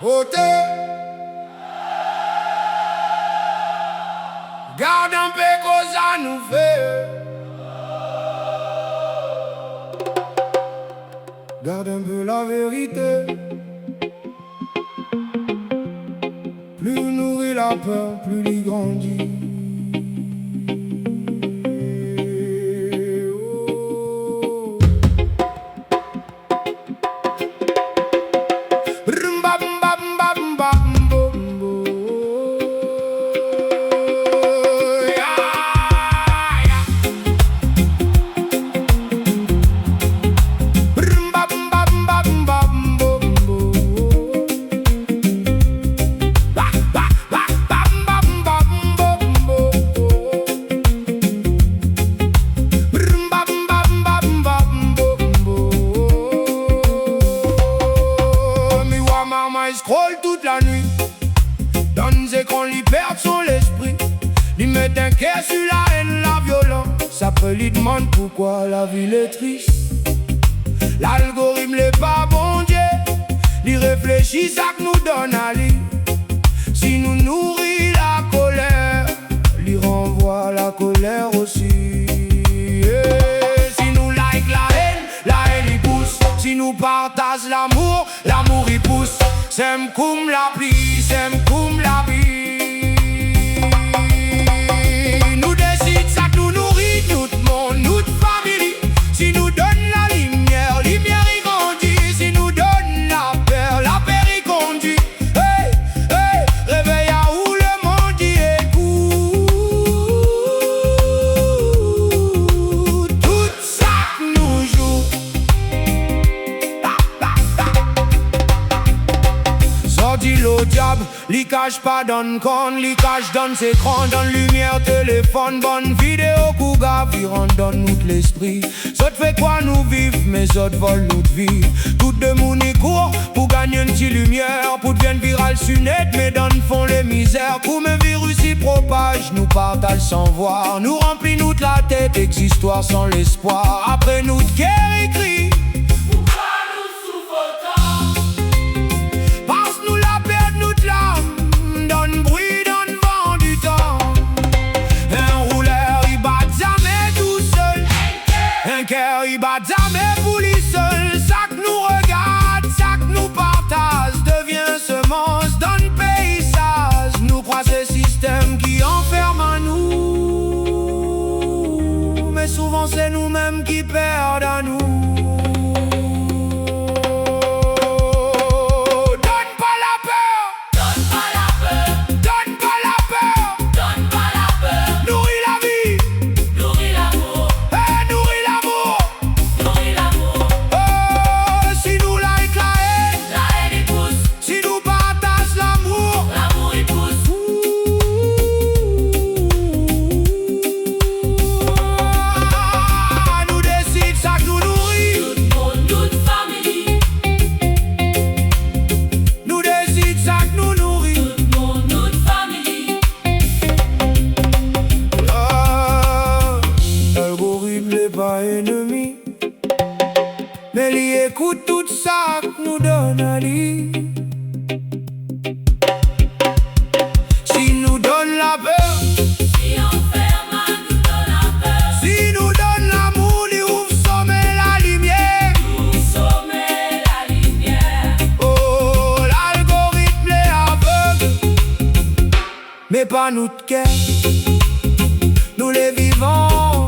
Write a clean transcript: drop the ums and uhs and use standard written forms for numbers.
Côté, garde un peu que ça nous fait. Garde un peu la vérité. Plus on nourrit la peur, plus il grandit. Il scroll toute la nuit dans les écrans, il perd son esprit. Il met un cœur sur la haine, la violence. Après il demande pourquoi la ville est triste. L'algorithme n'est pas bon Dieu. Il réfléchit, ça que nous donne à lire. Si nous nourrit la colère, il renvoie la colère aussi. Si nous like la haine il pousse. Si nous partage l'amour, l'amour il pousse. Sem comme la pluie, sem comme la vie. Nous décide ça que nous nourrit, tout le monde, notre famille. Si nous donne la lumière, lumière y grandit. Si nous donne la paix y conduit. Hey, hey, réveille à où le monde y écoute. Tout ça que nous joue. Sorti le diable, li cache pas donne con, li cache donne ses écrans, donne lumière, téléphone, bonne vidéo, couga, virant donne nous l'esprit. Sot fait quoi nous vivre, mais autres volent notre vie. Tout de monde y court pour gagner une petite lumière, pour devenir viral sur net, mais dans le fond les misères. Comme un virus y propage, nous partage sans voir, nous remplit nous la tête, ex-histoire sans l'espoir. Après nous de guerre écrit. Il bat jamais pour lui seul. Ça que nous regarde, ça que nous partage, devient semence, donne paysage. Nous croisons ce système qui enferme à nous, mais souvent c'est nous-mêmes qui perdent à nous. Pas ennemi, mais il écoute tout ça que nous donne à lui. Si nous donne la peur, si on ferme, nous donne la peur. Si nous donne l'amour, il ouvre sommet la lumière. Nous sommet la lumière. Oh, l'algorithme est aveugle, mais pas nous de cœur. Nous les vivons.